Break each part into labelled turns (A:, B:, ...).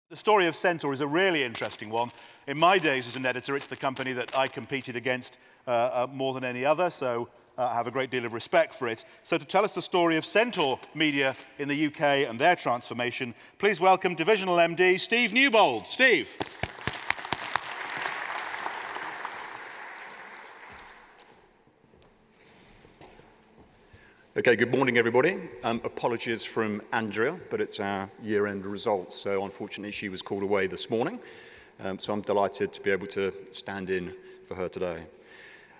A: The story of Centaur is a really interesting one. In my days as an editor, it's the company that I competed against more than any other, so I have a great deal of respect for it. So to tell us the story of Centaur Media in the UK and their transformation, please welcome Divisional MD Steve Newbold. Steve.
B: Okay, good morning, everybody. Apologies from Andrea, but it's our year-end results, so unfortunately she was called away this morning. So I'm delighted to be able to stand in for her today.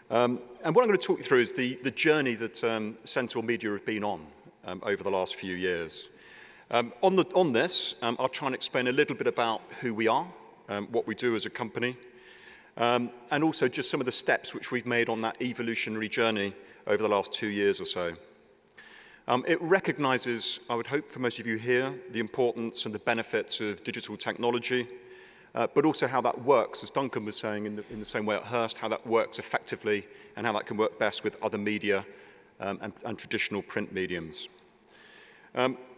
B: And what I'm going to talk you through is the journey that Centaur Media have been on over the last few years. On this, I'll try and explain a little bit about who we are, what we do as a company, and also just some of the steps which we've made on that evolutionary journey over the last 2 years or so. It recognises, I would hope for most of you here, the importance and the benefits of digital technology, but also how that works, as Duncan was saying in the same way at Hearst, how that works effectively and how that can work best with other media and traditional print mediums.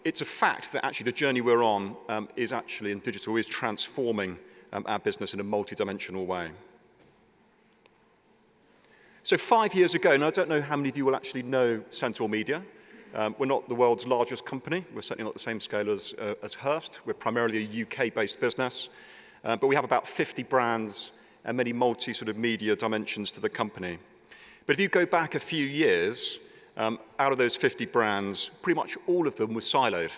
B: It's a fact that actually the journey we're on is actually, in digital, is transforming our business in a multi-dimensional way. So 5 years ago, and I don't know how many of you will actually know Centaur Media. We're not the world's largest company. We're certainly not the same scale as Hearst. We're primarily a UK-based business, but we have about 50 brands and many media dimensions to the company. But if you go back a few years, out of those 50 brands, pretty much all of them were siloed.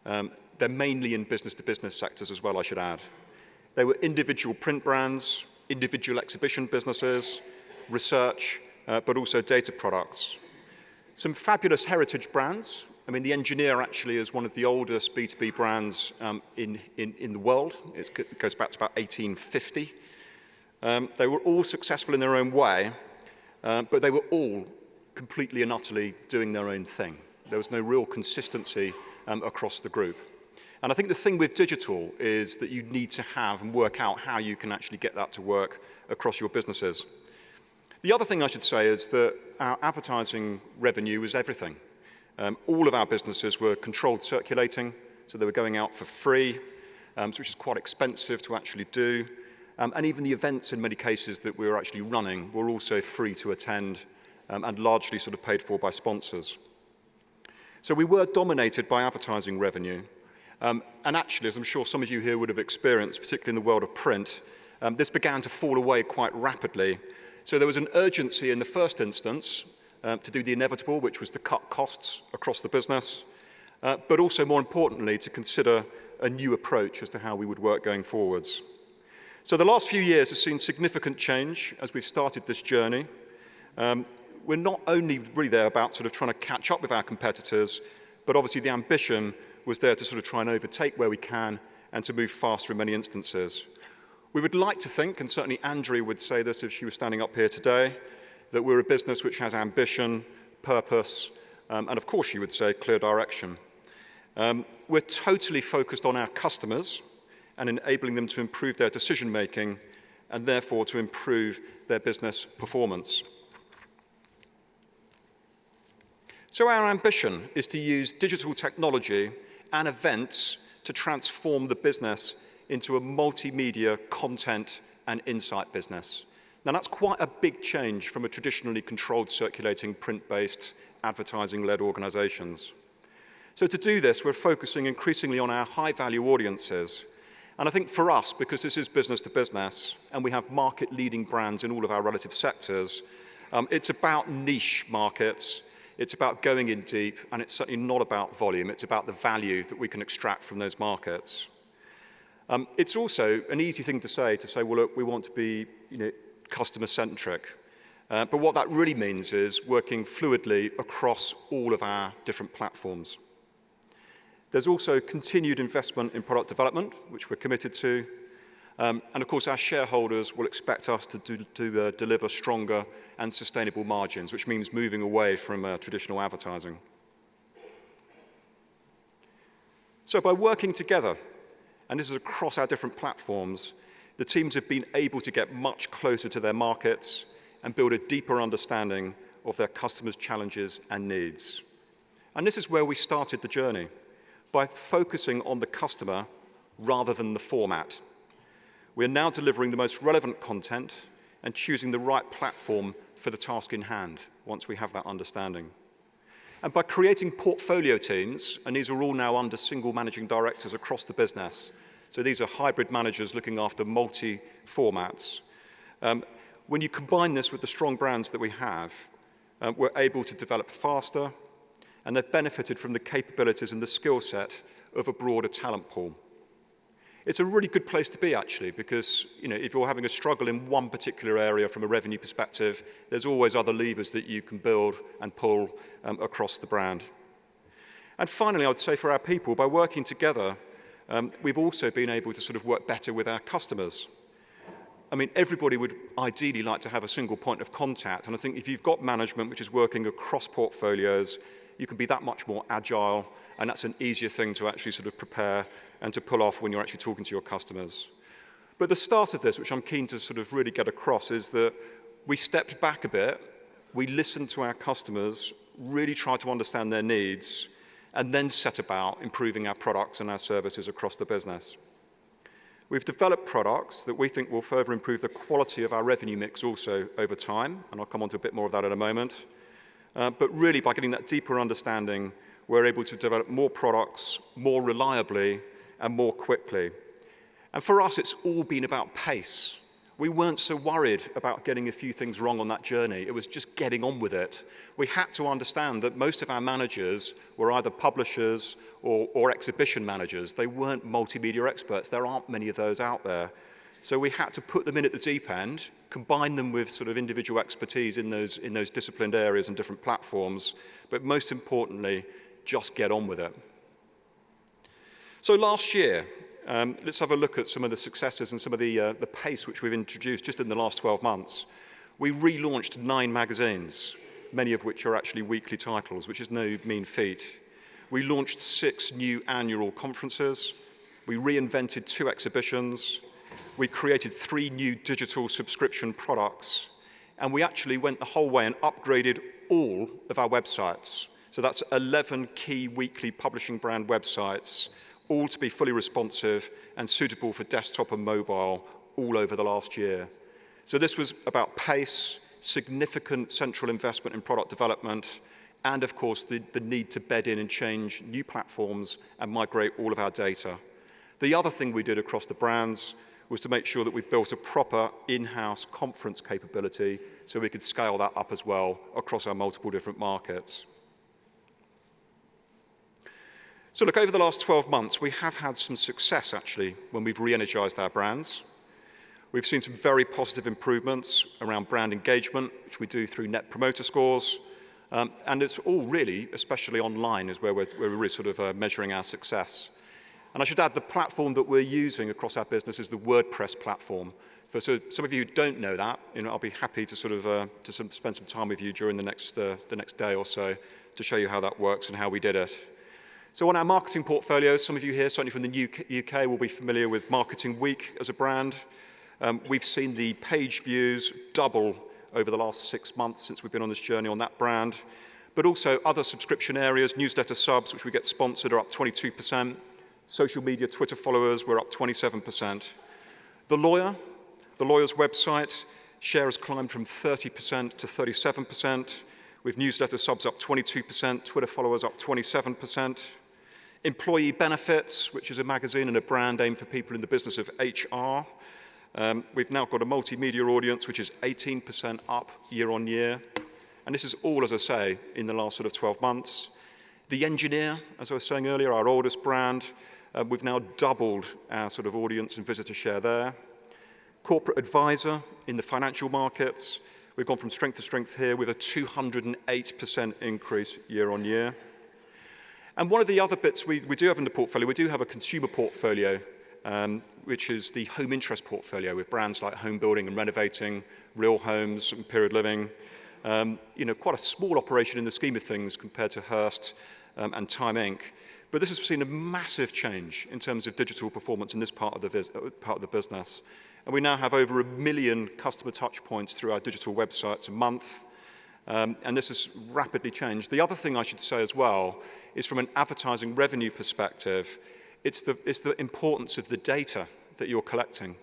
B: They're mainly in business-to-business sectors as well, I should add. They were individual print brands, individual exhibition businesses, research, but also data products. Some fabulous heritage brands. I mean, the Engineer actually is one of the oldest B2B brands in the world. It goes back to about 1850. They were all successful in their own way, but they were all completely and utterly doing their own thing. There was no real consistency across the group. And I think the thing with digital is that you need to have and work out how you can actually get that to work across your businesses. The other thing I should say is that our advertising revenue was everything. All of our businesses were controlled circulating, so they were going out for free, which is quite expensive to actually do. And even the events in many cases that we were actually running were also free to attend and largely sort of paid for by sponsors. So we were dominated by advertising revenue. And actually, as I'm sure some of you here would have experienced, particularly in the world of print, this began to fall away quite rapidly. So there was an urgency in the first instance to do the inevitable, which was to cut costs across the business, but also, more importantly, to consider a new approach as to how we would work going forwards. So the last few years have seen significant change as we've started this journey. We're not only really there about sort of trying to catch up with our competitors, but obviously the ambition was there to sort of try and overtake where we can and to move faster in many instances. We would like to think, and certainly Andrea would say this if she was standing up here today, that we're a business which has ambition, purpose, and of course she would say clear direction. We're totally focused on our customers and enabling them to improve their decision-making and therefore to improve their business performance. So our ambition is to use digital technology and events to transform the business into a multimedia content and insight business. Now that's quite a big change from a traditionally controlled circulating print-based advertising-led organizations. So to do this, we're focusing increasingly on our high-value audiences. And I think for us, because this is business to business and we have market-leading brands in all of our relative sectors, it's about niche markets, it's about going in deep, and it's certainly not about volume, it's about the value that we can extract from those markets. It's also an easy thing to say, well, look, we want to be, customer-centric. But what that really means is working fluidly across all of our different platforms. There's also continued investment in product development, which we're committed to. And of course, our shareholders will expect us to deliver stronger and sustainable margins, which means moving away from traditional advertising. So by working together, and this is across our different platforms, the teams have been able to get much closer to their markets and build a deeper understanding of their customers' challenges and needs. And this is where we started the journey, by focusing on the customer rather than the format. We are now delivering the most relevant content and choosing the right platform for the task in hand once we have that understanding. And by creating portfolio teams, and these are all now under single managing directors across the business, so these are hybrid managers looking after multi-formats. When you combine this with the strong brands that we have, we're able to develop faster, and they've benefited from the capabilities and the skill set of a broader talent pool. It's a really good place to be, actually, because if you're having a struggle in one particular area from a revenue perspective, there's always other levers that you can build and pull across the brand. And finally, I would say for our people, by working together, we've also been able to sort of work better with our customers. I mean, everybody would ideally like to have a single point of contact, and I think if you've got management which is working across portfolios, you can be that much more agile, and that's an easier thing to actually sort of prepare and to pull off when you're actually talking to your customers. But the start of this, which I'm keen to sort of really get across, is that we stepped back a bit, we listened to our customers, really tried to understand their needs, and then set about improving our products and our services across the business. We've developed products that we think will further improve the quality of our revenue mix also over time, and I'll come on to a bit more of that in a moment. But really, by getting that deeper understanding, we're able to develop more products more reliably and more quickly. And for us, it's all been about pace. We weren't so worried about getting a few things wrong on that journey. It was just getting on with it. We had to understand that most of our managers were either publishers or exhibition managers. They weren't multimedia experts. There aren't many of those out there. So we had to put them in at the deep end, combine them with sort of individual expertise in those disciplined areas and different platforms, but most importantly, just get on with it. So last year, let's have a look at some of the successes and some of the pace which we've introduced just in the last 12 months. We relaunched 9 magazines, many of which are actually weekly titles, which is no mean feat. We launched 6 new annual conferences. We reinvented 2 exhibitions. We created 3 new digital subscription products. And we actually went the whole way and upgraded all of our websites. So that's 11 key weekly publishing brand websites, all to be fully responsive and suitable for desktop and mobile all over the last year. So this was about pace, significant central investment in product development, and of course the need to bed in and change new platforms and migrate all of our data. The other thing we did across the brands was to make sure that we built a proper in-house conference capability so we could scale that up as well across our multiple different markets. So look, over the last 12 months, we have had some success, actually, when we've re-energized our brands. We've seen some very positive improvements around brand engagement, which we do through Net Promoter Scores. And it's all really, especially online, is where we're really sort of measuring our success. And I should add, the platform that we're using across our business is the WordPress platform. For some of you who don't know that, I'll be happy to sort of spend some time with you during the next day or so to show you how that works and how we did it. So on our marketing portfolio, some of you here, certainly from the UK, will be familiar with Marketing Week as a brand. We've seen the page views double over the last 6 months since we've been on this journey on that brand. But also other subscription areas, newsletter subs, which we get sponsored, are up 22%. Social media, Twitter followers, we're up 27%. The Lawyer's website share has climbed from 30% to 37%, with newsletter subs up 22%, Twitter followers up 27%. Employee Benefits, which is a magazine and a brand aimed for people in the business of HR. We've now got a multimedia audience, which is 18% up year on year. And this is all, as I say, in the last sort of 12 months. The Engineer, as I was saying earlier, our oldest brand, we've now doubled our sort of audience and visitor share there. Corporate Advisor in the financial markets, we've gone from strength to strength here with a 208% increase year on year. And one of the other bits we do have in the portfolio, we do have a consumer portfolio, which is the home interest portfolio with brands like Home Building and Renovating, Real Homes and Period Living. Quite a small operation in the scheme of things compared to Hearst and Time Inc. But this has seen a massive change in terms of digital performance in this part of the business. And we now have over 1 million customer touch points through our digital websites a month. And this has rapidly changed. The other thing I should say as well is from an advertising revenue perspective, It's the importance of the data that you're collecting.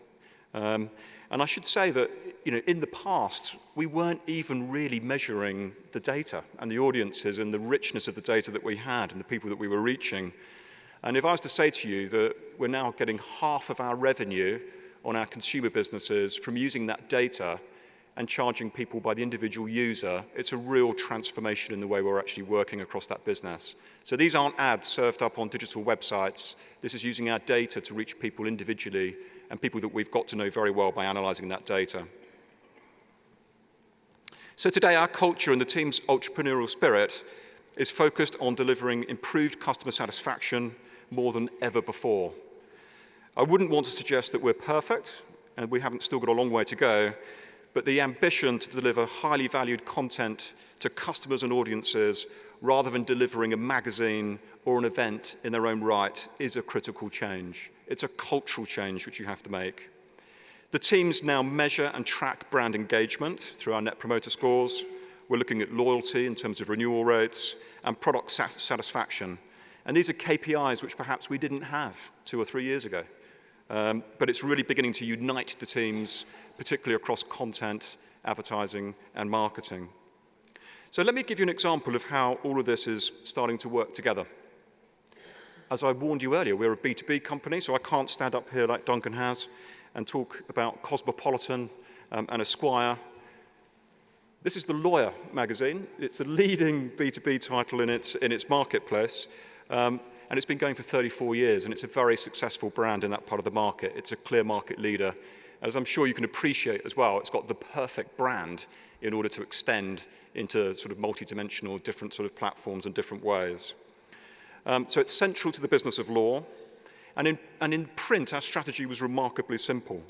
B: And I should say that, in the past, we weren't even really measuring the data and the audiences and the richness of the data that we had and the people that we were reaching. And if I was to say to you that we're now getting half of our revenue on our consumer businesses from using that data and charging people by the individual user, it's a real transformation in the way we're actually working across that business. So these aren't ads served up on digital websites. This is using our data to reach people individually and people that we've got to know very well by analysing that data. So today, our culture and the team's entrepreneurial spirit is focused on delivering improved customer satisfaction more than ever before. I wouldn't want to suggest that we're perfect, and we haven't still got a long way to go, but the ambition to deliver highly valued content to customers and audiences rather than delivering a magazine or an event in their own right is a critical change. It's a cultural change which you have to make. The teams now measure and track brand engagement through our Net Promoter Scores. We're looking at loyalty in terms of renewal rates and product satisfaction. And these are KPIs which perhaps we didn't have 2 or 3 years ago. But it's really beginning to unite the teams, particularly across content, advertising, and marketing. So let me give you an example of how all of this is starting to work together. As I warned you earlier, we're a B2B company, so I can't stand up here like Duncan has and talk about Cosmopolitan and Esquire. This is the Lawyer magazine. It's the leading B2B title in its marketplace, and it's been going for 34 years, and it's a very successful brand in that part of the market. It's a clear market leader. As I'm sure you can appreciate as well, it's got the perfect brand in order to extend into sort of multi-dimensional, different sort of platforms and different ways. So it's central to the business of law. And in print, our strategy was remarkably simple.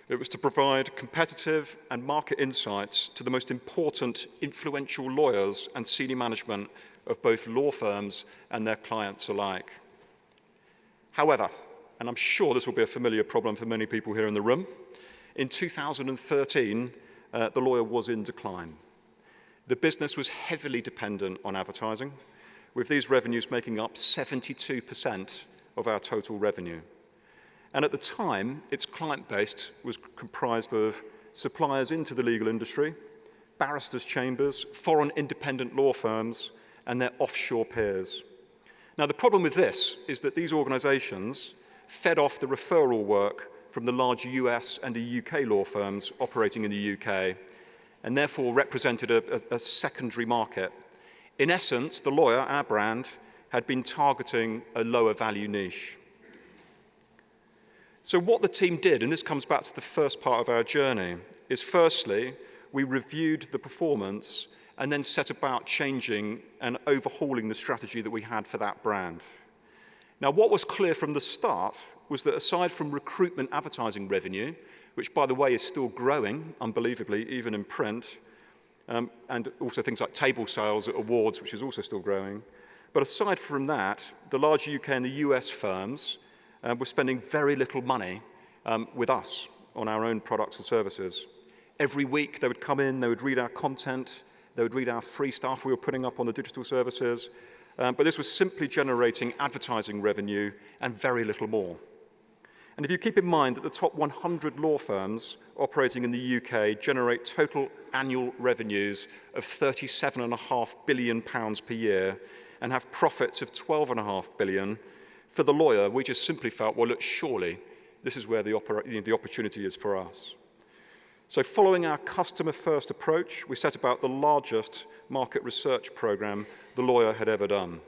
B: It was to provide competitive and market insights to the most important, influential lawyers and senior management of both law firms and their clients alike. However, and I'm sure this will be a familiar problem for many people here in the room, in 2013, the Lawyer was in decline. The business was heavily dependent on advertising, with these revenues making up 72% of our total revenue. And at the time, its client base was comprised of suppliers into the legal industry, barristers' chambers, foreign independent law firms, and their offshore peers. Now, the problem with this is that these organizations fed off the referral work from the large US and the UK law firms operating in the UK, and therefore represented a secondary market. In essence, the Lawyer, our brand, had been targeting a lower value niche. So what the team did, and this comes back to the first part of our journey, is firstly, we reviewed the performance and then set about changing and overhauling the strategy that we had for that brand. Now, what was clear from the start was that aside from recruitment advertising revenue, which, by the way, is still growing, unbelievably, even in print, and also things like table sales at awards, which is also still growing. But aside from that, the large UK and the US firms were spending very little money with us on our own products and services. Every week they would come in, they would read our content, they would read our free stuff we were putting up on the digital services, but this was simply generating advertising revenue and very little more. And if you keep in mind that the top 100 law firms operating in the UK generate total annual revenues of £37.5 billion per year and have profits of £12.5 billion, for the Lawyer, we just simply felt, well, look, surely this is where the opportunity is for us. So following our customer-first approach, we set about the largest market research program the Lawyer had ever done.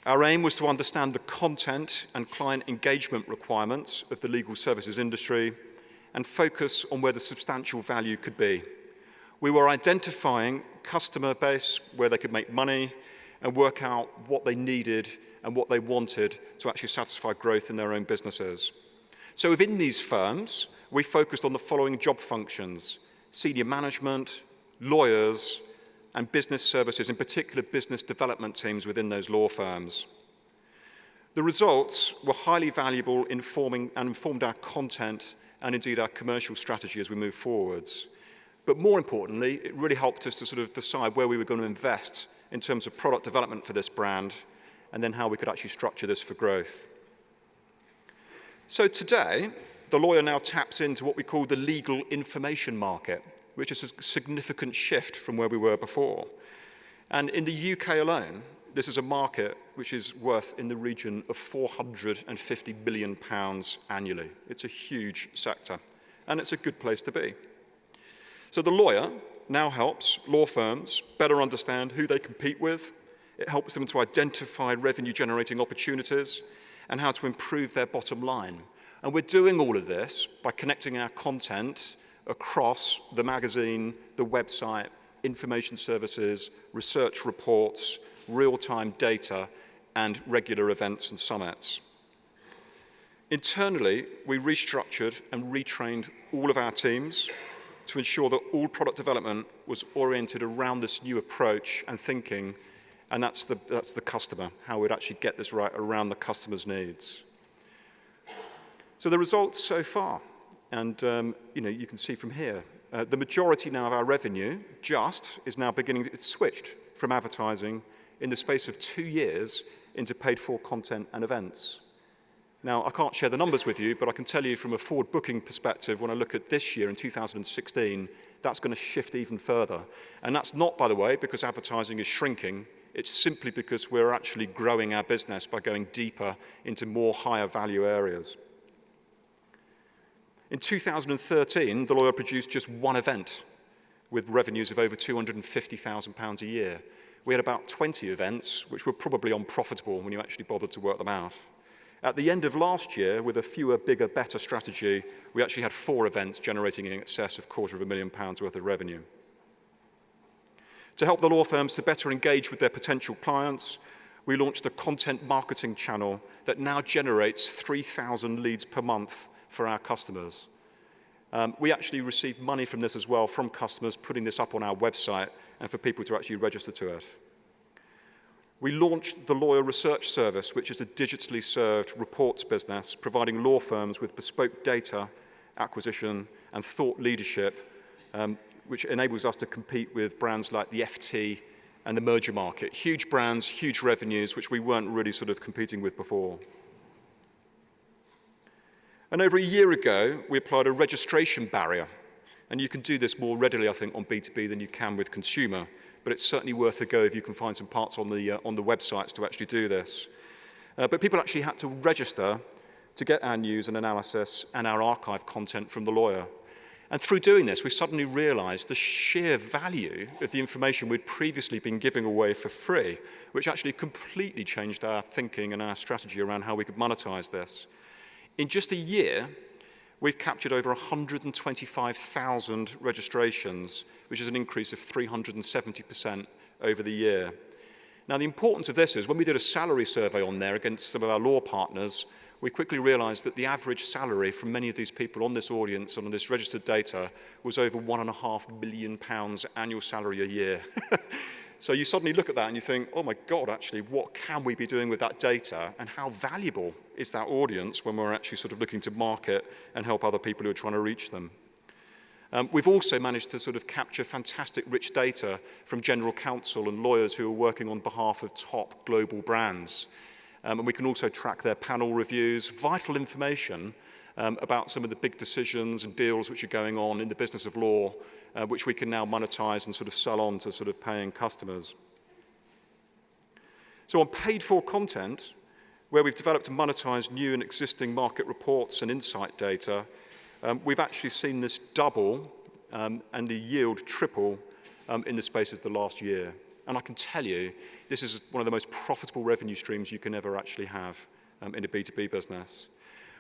B: Our aim was to understand the content and client engagement requirements of the legal services industry and focus on where the substantial value could be. We were identifying customer base where they could make money and work out what they needed and what they wanted to actually satisfy growth in their own businesses. So within these firms, we focused on the following job functions: senior management, lawyers, and business services, in particular business development teams within those law firms. The results were highly valuable, informed our content and indeed our commercial strategy as we move forwards. But more importantly, it really helped us to sort of decide where we were going to invest in terms of product development for this brand and then how we could actually structure this for growth. So today, the lawyer now taps into what we call the legal information market, which is a significant shift from where we were before. And in the UK alone, this is a market which is worth in the region of £450 billion annually. It's a huge sector, and it's a good place to be. So the lawyer now helps law firms better understand who they compete with. It helps them to identify revenue-generating opportunities and how to improve their bottom line. And we're doing all of this by connecting our content across the magazine, the website, information services, research reports, real-time data, and regular events and summits. Internally, we restructured and retrained all of our teams to ensure that all product development was oriented around this new approach and thinking, and that's the customer, how we'd actually get this right around the customer's needs. So the results so far, and you can see from here, the majority now of our revenue is now it's switched from advertising in the space of 2 years into paid-for content and events. Now, I can't share the numbers with you, but I can tell you from a forward-booking perspective, when I look at this year in 2016, that's going to shift even further. And that's not, by the way, because advertising is shrinking. It's simply because we're actually growing our business by going deeper into more higher value areas. In 2013, the lawyer produced just one event with revenues of over £250,000 a year. We had about 20 events, which were probably unprofitable when you actually bothered to work them out. At the end of last year, with a fewer, bigger, better strategy, we actually had 4 events generating in excess of £250,000 worth of revenue. To help the law firms to better engage with their potential clients, we launched a content marketing channel that now generates 3,000 leads per month for our customers. We actually received money from this as well, from customers putting this up on our website and for people to actually register to it. We launched the Lawyer Research Service, which is a digitally served reports business, providing law firms with bespoke data acquisition and thought leadership, which enables us to compete with brands like the FT and the merger market. Huge brands, huge revenues, which we weren't really sort of competing with before. And over a year ago, we applied a registration barrier. And you can do this more readily, I think, on B2B than you can with consumer. But it's certainly worth a go if you can find some parts on the websites to actually do this. But people actually had to register to get our news and analysis and our archive content from the lawyer. And through doing this, we suddenly realized the sheer value of the information we'd previously been giving away for free, which actually completely changed our thinking and our strategy around how we could monetize this. In just a year, we've captured over 125,000 registrations, which is an increase of 370% over the year. Now, the importance of this is when we did a salary survey on there against some of our law partners, we quickly realized that the average salary from many of these people on this audience and on this registered data was over £1.5 million annual salary a year. So you suddenly look at that and you think, oh my God, actually, what can we be doing with that data and how valuable is that audience when we're actually sort of looking to market and help other people who are trying to reach them? We've also managed to sort of capture fantastic rich data from general counsel and lawyers who are working on behalf of top global brands. And we can also track their panel reviews, vital information about some of the big decisions and deals which are going on in the business of law, which we can now monetize and sort of sell on to sort of paying customers. So on paid-for content, where we've developed and monetized new and existing market reports and insight data, we've actually seen this double and the yield triple in the space of the last year. And I can tell you, this is one of the most profitable revenue streams you can ever actually have in a B2B business.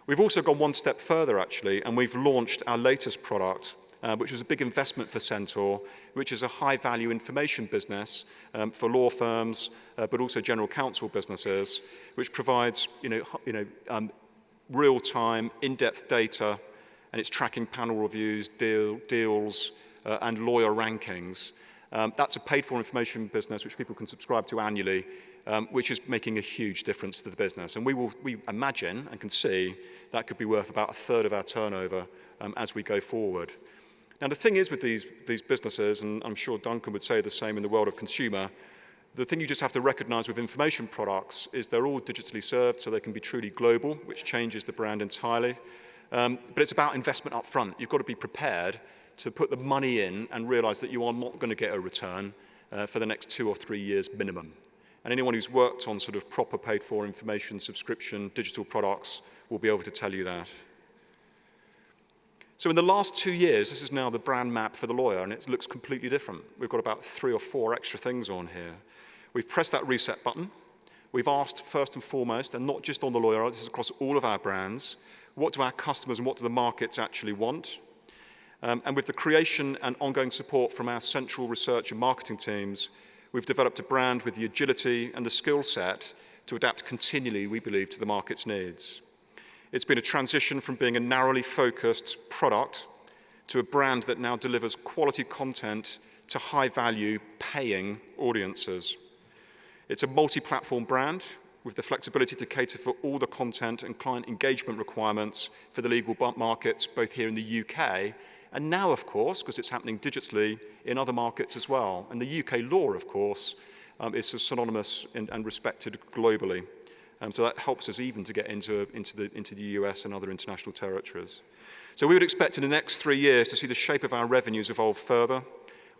B: We've also gone one step further, actually, and we've launched our latest product, which was a big investment for Centaur, which is a high-value information business for law firms, but also general counsel businesses, which provides real-time, in-depth data, and it's tracking panel reviews, deals, and lawyer rankings. That's a paid-for information business which people can subscribe to annually, which is making a huge difference to the business. And we imagine and can see that could be worth about 1/3 of our turnover as we go forward. Now, the thing is with these businesses, and I'm sure Duncan would say the same in the world of consumer, The thing you just have to recognize with information products is they're all digitally served, so they can be truly global, which changes the brand entirely. But it's about investment up front. You've got to be prepared to put the money in and realize that you are not going to get a return for the next 2 or 3 years minimum. And anyone who's worked on sort of proper paid-for information, subscription, digital products will be able to tell you that. So in the last 2 years, this is now the brand map for The Lawyer, and it looks completely different. We've got about 3 or 4 extra things on here. We've pressed that reset button. We've asked first and foremost, and not just on The Lawyer, this is across all of our brands, what do our customers and what do the markets actually want? And with the creation and ongoing support from our central research and marketing teams, we've developed a brand with the agility and the skill set to adapt continually, we believe, to the market's needs. It's been a transition from being a narrowly focused product to a brand that now delivers quality content to high-value, paying audiences. It's a multi-platform brand with the flexibility to cater for all the content and client engagement requirements for the legal markets, both here in the UK, and now, of course, because it's happening digitally, in other markets as well. And the UK law, of course, is synonymous and respected globally. So that helps us even to get into the US and other international territories. So we would expect in the next 3 years to see the shape of our revenues evolve further,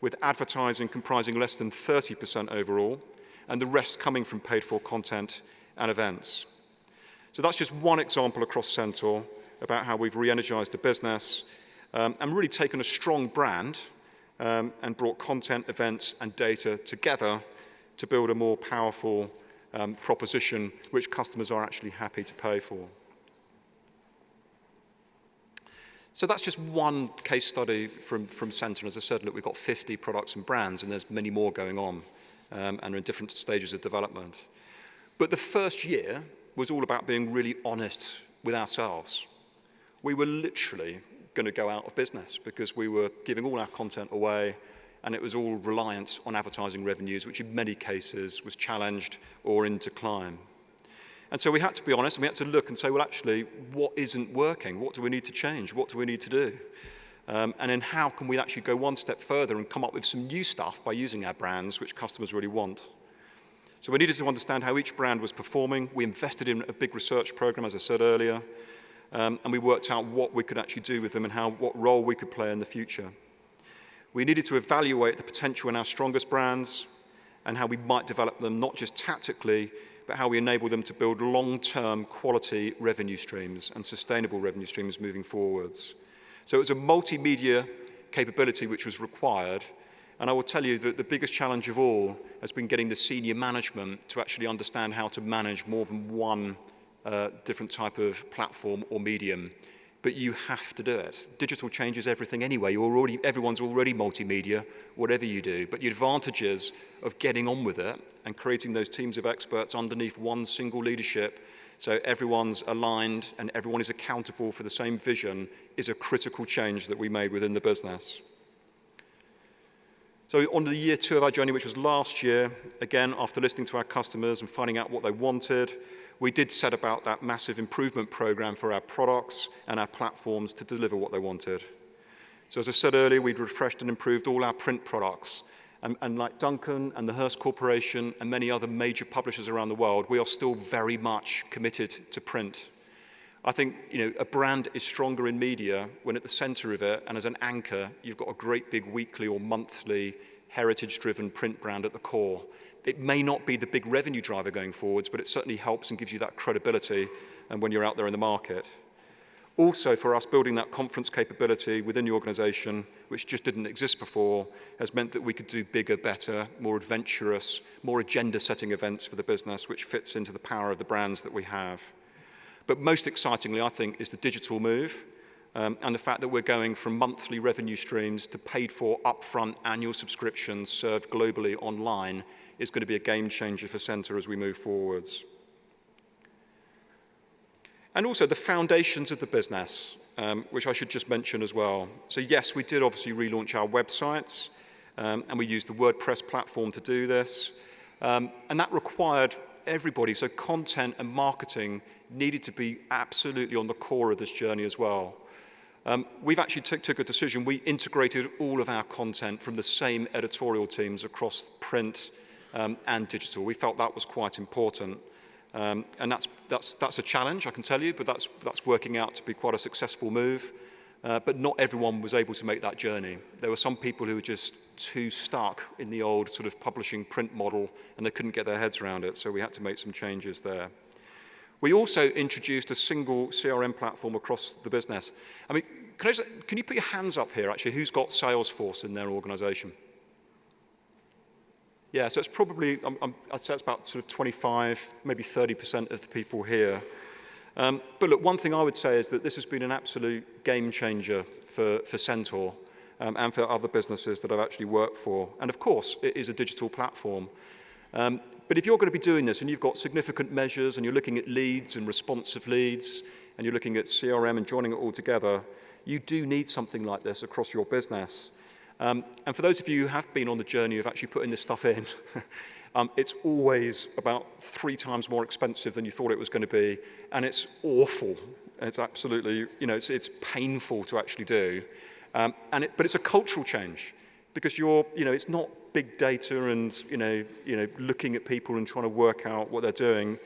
B: with advertising comprising less than 30% overall, and the rest coming from paid-for content and events. So that's just one example across Centaur about how we've re-energized the business and really taken a strong brand and brought content, events, and data together to build a more powerful proposition which customers are actually happy to pay for. So that's just one case study from Centaur. As I said, look, we've got 50 products and brands, and there's many more going on and are in different stages of development. But the first year was all about being really honest with ourselves. We were literally going to go out of business because we were giving all our content away, and it was all reliant on advertising revenues, which in many cases was challenged or in decline. And so we had to be honest, and we had to look and say, well, actually, what isn't working? What do we need to change? What do we need to do? And then how can we actually go one step further and come up with some new stuff by using our brands, which customers really want? So we needed to understand how each brand was performing. We invested in a big research program, as I said earlier, and we worked out what we could actually do with them and what role we could play in the future. We needed to evaluate the potential in our strongest brands and how we might develop them, not just tactically, but how we enable them to build long-term quality revenue streams and sustainable revenue streams moving forwards. So it was a multimedia capability which was required, and I will tell you that the biggest challenge of all has been getting the senior management to actually understand how to manage more than one different type of platform or medium. But you have to do it. Digital changes everything anyway. Everyone's already multimedia, whatever you do. But the advantages of getting on with it and creating those teams of experts underneath one single leadership, so everyone's aligned and everyone is accountable for the same vision, is a critical change that we made within the business. So on to the year 2 of our journey, which was last year, again, after listening to our customers and finding out what they wanted, we did set about that massive improvement program for our products and our platforms to deliver what they wanted. So as I said earlier, we'd refreshed and improved all our print products. And like Duncan and the Hearst Corporation and many other major publishers around the world, we are still very much committed to print. I think a brand is stronger in media when at the center of it, and as an anchor, you've got a great big weekly or monthly heritage-driven print brand at the core. It may not be the big revenue driver going forwards, but it certainly helps and gives you that credibility and when you're out there in the market. Also, for us, building that conference capability within the organization, which just didn't exist before, has meant that we could do bigger, better, more adventurous, more agenda-setting events for the business, which fits into the power of the brands that we have. But most excitingly, I think, is the digital move and the fact that we're going from monthly revenue streams to paid-for upfront annual subscriptions served globally online is going to be a game changer for Centaur as we move forwards. And also the foundations of the business, which I should just mention as well. So yes, we did obviously relaunch our websites, and we used the WordPress platform to do this. And that required everybody, so content and marketing needed to be absolutely on the core of this journey as well. We've actually took a decision. We integrated all of our content from the same editorial teams across print, and digital. We felt that was quite important. And that's a challenge, I can tell you, but that's working out to be quite a successful move. But not everyone was able to make that journey. There were some people who were just too stuck in the old sort of publishing print model, and they couldn't get their heads around it, so we had to make some changes there. We also introduced a single CRM platform across the business. I mean, can you put your hands up here, actually, who's got Salesforce in their organization? Yeah, so it's probably, I'd say it's about sort of 25, maybe 30% of the people here. But look, one thing I would say is that this has been an absolute game changer for Centaur and for other businesses that I've actually worked for. And of course, it is a digital platform. But if you're going to be doing this and you've got significant measures and you're looking at leads and responsive leads and you're looking at CRM and joining it all together, you do need something like this across your business. And for those of you who have been on the journey of actually putting this stuff in, it's always about 3 times more expensive than you thought it was going to be, and it's awful. It's absolutely, it's painful to actually do. But it's a cultural change because it's not big data and looking at people and trying to work out what they're doing.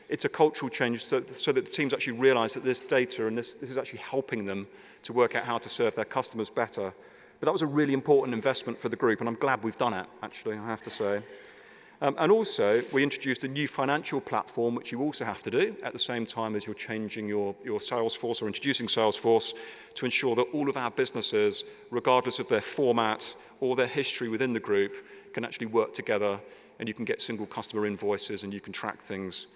B: It's a cultural change so that the teams actually realize that this data and this is actually helping them to work out how to serve their customers better. But that was a really important investment for the group, and I'm glad we've done it, actually, I have to say. And also, we introduced a new financial platform, which you also have to do at the same time as you're changing your Salesforce or introducing Salesforce, to ensure that all of our businesses, regardless of their format or their history within the group, can actually work together, and you can get single customer invoices and you can track things.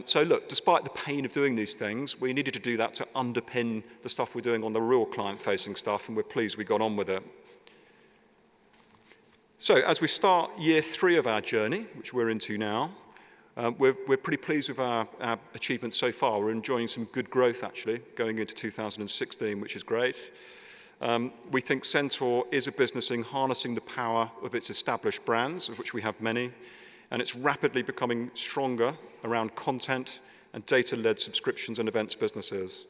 B: So look, despite the pain of doing these things, we needed to do that to underpin the stuff we're doing on the real client-facing stuff, and we're pleased we got on with it. So as we start year 3 of our journey, which we're into now, we're pretty pleased with our achievements so far. We're enjoying some good growth, actually, going into 2016, which is great. We think Centaur is a business in harnessing the power of its established brands, of which we have many, and it's rapidly becoming stronger around content and data-led subscriptions and events businesses.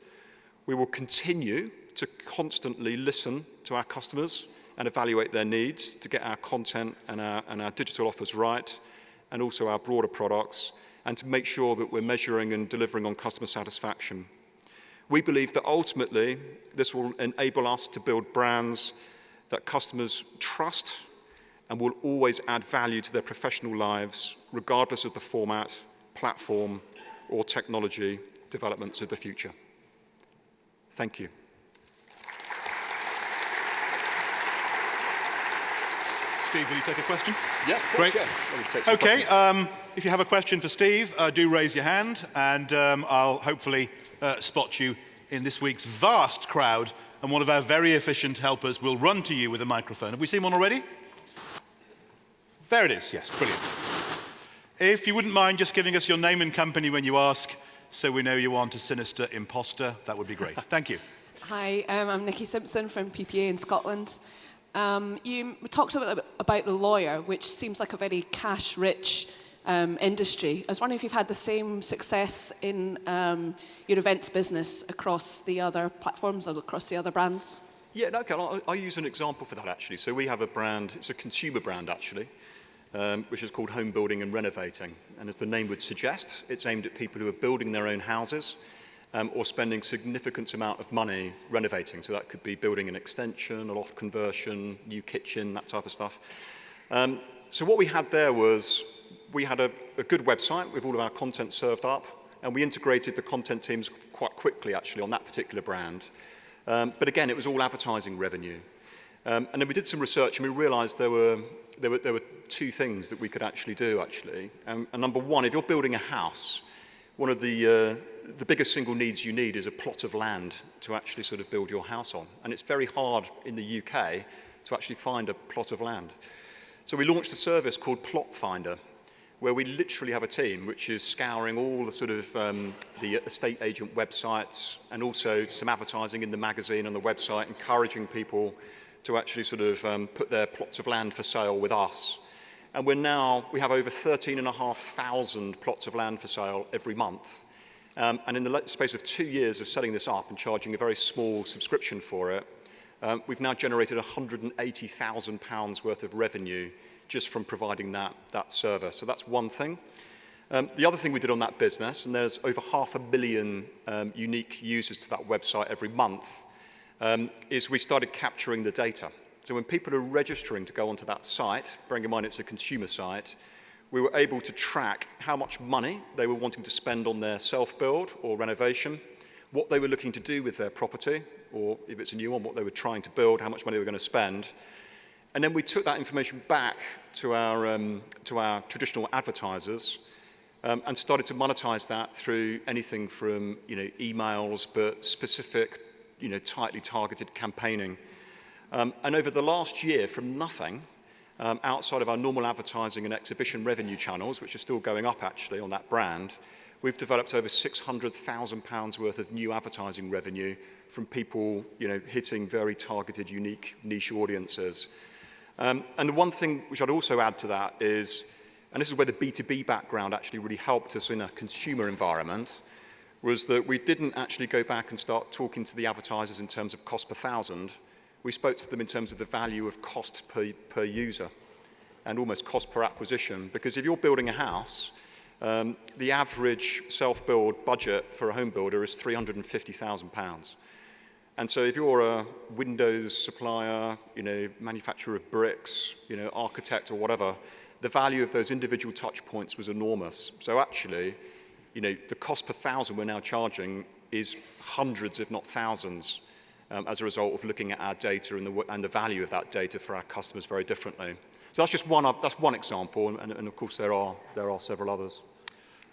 B: We will continue to constantly listen to our customers and evaluate their needs to get our content and our digital offers right, and also our broader products, and to make sure that we're measuring and delivering on customer satisfaction. We believe that ultimately this will enable us to build brands that customers trust and will always add value to their professional lives, regardless of the format, platform, or technology developments of the future. Thank you.
A: Steve, will you take a question?
B: Yeah, of course.
A: Great.
B: Yeah.
A: Okay, if you have a question for Steve, do raise your hand, and I'll hopefully spot you in this week's vast crowd, and one of our very efficient helpers will run to you with a microphone. Have we seen one already? There it is, yes, brilliant. If you wouldn't mind just giving us your name and company when you ask, so we know you aren't a sinister imposter, that would be great. Thank you.
C: Hi, I'm Nikki Simpson from PPA in Scotland. You talked a bit about the lawyer, which seems like a very cash-rich industry. I was wondering if you've had the same success in your events business across the other platforms or across the other brands?
B: Yeah, no, okay, I'll use an example for that, actually. So we have a brand, it's a consumer brand, actually, which is called Home Building and Renovating. And as the name would suggest, it's aimed at people who are building their own houses or spending significant amount of money renovating. So that could be building an extension, a loft conversion, new kitchen, that type of stuff. So what we had there was, we had a good website with all of our content served up, and we integrated the content teams quite quickly, actually, on that particular brand. But again, it was all advertising revenue. And then we did some research, and we realized there were 2 things that we could actually do, actually. And number one, if you're building a house, one of the biggest single needs you need is a plot of land to actually sort of build your house on. And it's very hard in the UK to actually find a plot of land. So we launched a service called Plot Finder, where we literally have a team which is scouring all the sort of the estate agent websites and also some advertising in the magazine and the website, encouraging people to actually sort of put their plots of land for sale with us. And we have over 13,500 plots of land for sale every month. And in the space of 2 years of setting this up and charging a very small subscription for it, we've now generated £180,000 worth of revenue just from providing that service. So that's one thing. The other thing we did on that business, and there's over 500,000 unique users to that website every month, is we started capturing the data. So when people are registering to go onto that site, bearing in mind it's a consumer site, we were able to track how much money they were wanting to spend on their self-build or renovation, what they were looking to do with their property, or if it's a new one, what they were trying to build, how much money they were going to spend. And then we took that information back to our traditional advertisers and started to monetize that through anything from emails, but specific, tightly targeted campaigning. And over the last year, from nothing, outside of our normal advertising and exhibition revenue channels, which are still going up actually on that brand, we've developed over £600,000 worth of new advertising revenue from people, hitting very targeted, unique, niche audiences. And the one thing which I'd also add to that is, and this is where the B2B background actually really helped us in a consumer environment, was that we didn't actually go back and start talking to the advertisers in terms of cost per thousand. We spoke to them in terms of the value of cost per user and almost cost per acquisition. Because if you're building a house, the average self-build budget for a home builder is £350,000. And so if you're a windows supplier, manufacturer of bricks, architect or whatever, the value of those individual touch points was enormous. So actually, the cost per thousand we're now charging is hundreds, if not thousands, as a result of looking at our data and the value of that data for our customers very differently. So that's just one example, and of course there are several others.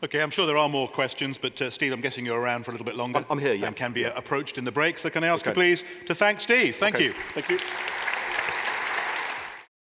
A: Okay, I'm sure there are more questions, but Steve, I'm guessing you're around for a little bit longer.
B: I'm here, yeah.
A: And can be approached in the break. So can I ask you please to thank Steve? Thank you.
B: Thank you.